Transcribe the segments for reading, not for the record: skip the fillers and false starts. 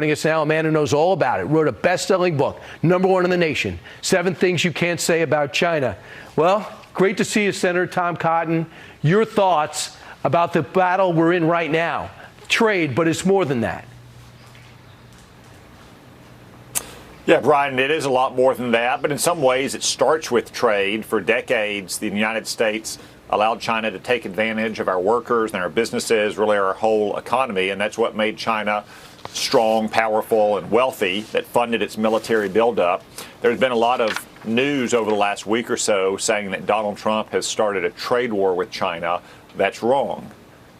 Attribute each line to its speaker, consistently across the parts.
Speaker 1: Joining us now, a man who knows all about it, wrote a best-selling book, #1 in the nation, 7 Things You Can't Say About China. Well, great to see you, Senator Tom Cotton. Your thoughts about the battle we're in right now. Trade, but it's more than that.
Speaker 2: Yeah, Brian, it is a lot more than that, but in some ways it starts with trade. For decades, the United States allowed China to take advantage of our workers and our businesses, really our whole economy, and that's what made China strong, powerful, and wealthy, that funded its military buildup. There's been a lot of news over the last week or so saying that Donald Trump has started a trade war with China. That's wrong.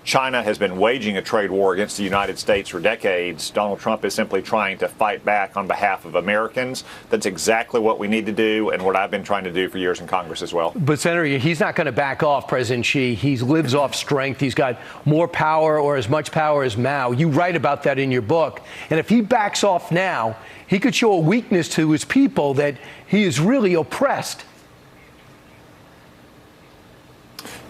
Speaker 2: China has been waging a trade war against the United States for decades. Donald Trump is simply trying to fight back on behalf of Americans. That's exactly what we need to do and what I've been trying to do for years in Congress as well.
Speaker 1: But, Senator, he's not going to back off, President Xi. He lives off strength. He's got more power, or as much power as Mao. You write about that in your book. And if he backs off now, he could show a weakness to his people that he is really oppressed.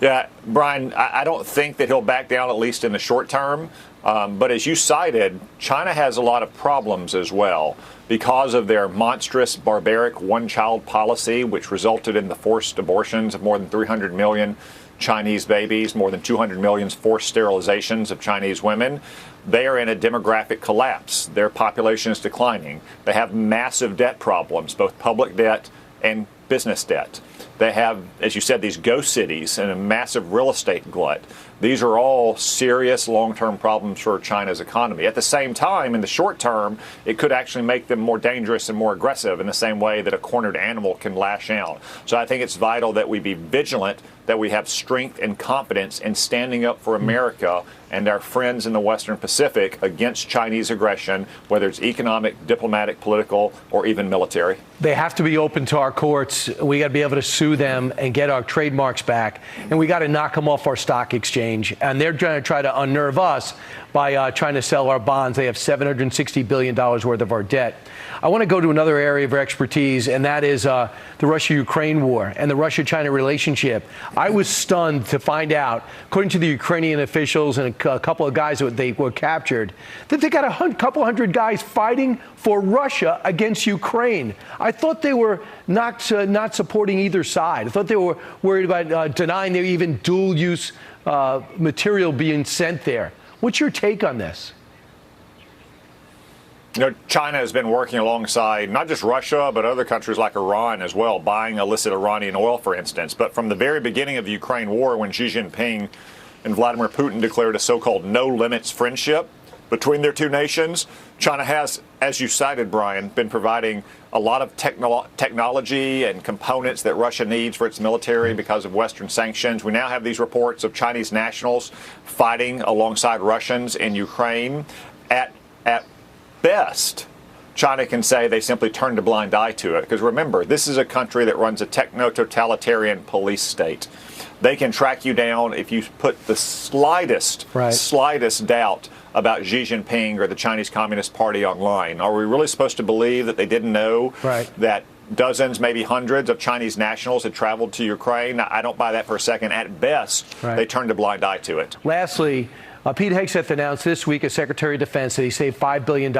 Speaker 2: Yeah, Brian, I don't think that he'll back down, at least in the short term. But as you cited, China has a lot of problems as well because of their monstrous, barbaric one-child policy, which resulted in the forced abortions of more than 300 million Chinese babies, more than 200 million forced sterilizations of Chinese women. They are in a demographic collapse. Their population is declining. They have massive debt problems, both public debt and business debt. They have, as you said, these ghost cities and a massive real estate glut. These are all serious long-term problems for China's economy. At the same time, in the short term, it could actually make them more dangerous and more aggressive in the same way that a cornered animal can lash out. So I think it's vital that we be vigilant, that we have strength and confidence in standing up for America and our friends in the Western Pacific against Chinese aggression, whether it's economic, diplomatic, political, or even military.
Speaker 1: They have to be open to our courts. We got to be able to sue them and get our trademarks back. And we got to knock them off our stock exchange. And they're going to try to unnerve us by trying to sell our bonds. They have $760 billion worth of our debt. I want to go to another area of expertise, and that is the Russia-Ukraine war and the Russia-China relationship. I was stunned to find out, according to the Ukrainian officials and a couple of guys that they were captured, that they got a couple hundred guys fighting for Russia against Ukraine. I thought they were not supporting either side. I thought they were worried about denying there even dual-use material being sent there. What's your take on this?
Speaker 2: You know, China has been working alongside not just Russia, but other countries like Iran as well, buying illicit Iranian oil, for instance. But from the very beginning of the Ukraine war, when Xi Jinping and Vladimir Putin declared a so-called no-limits friendship between their two nations, China has, as you cited, Brian, been providing a lot of technology and components that Russia needs for its military because of Western sanctions. We now have these reports of Chinese nationals fighting alongside Russians in Ukraine. At best, China can say they simply turned a blind eye to it. Because remember, this is a country that runs a techno-totalitarian police state. They can track you down if you put the slightest doubt about Xi Jinping or the Chinese Communist Party online. Are we really supposed to believe that they didn't know that dozens, maybe hundreds of Chinese nationals had traveled to Ukraine? I don't buy that for a second. At best, they turned a blind eye to it.
Speaker 1: Lastly, Pete Hegseth announced this week as Secretary of Defense that he saved $5 billion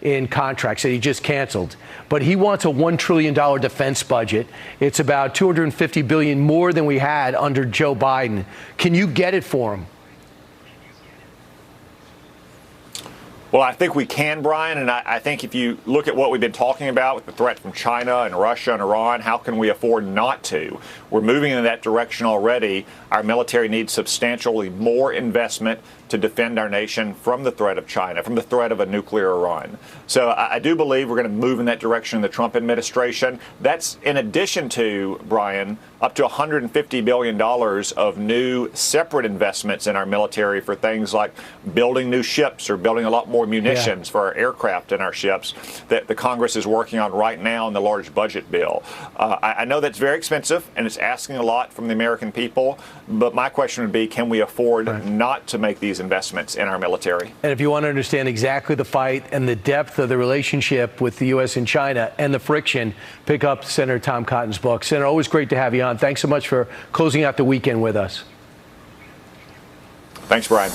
Speaker 1: in contracts that he just canceled. But he wants a $1 trillion defense budget. It's about $250 billion more than we had under Joe Biden. Can you get it for him?
Speaker 2: Well, I think we can, Brian, and I think if you look at what we've been talking about with the threat from China and Russia and Iran, how can we afford not to? We're moving in that direction already. Our military needs substantially more investment to defend our nation from the threat of China, from the threat of a nuclear Iran. So I do believe we're going to move in that direction in the Trump administration. That's in addition to, Brian, up to $150 billion of new separate investments in our military for things like building new ships or building a lot more munitions for our aircraft and our ships that the Congress is working on right now in the large budget bill. I know that's very expensive and it's asking a lot from the American people, but my question would be, can we afford not to make these investments in our military?
Speaker 1: And if you want to understand exactly the fight and the depth of the relationship with the U.S. and China and the friction, pick up Senator Tom Cotton's book. Senator, always great to have you on. Thanks so much for closing out the weekend with us.
Speaker 2: Thanks, Brian.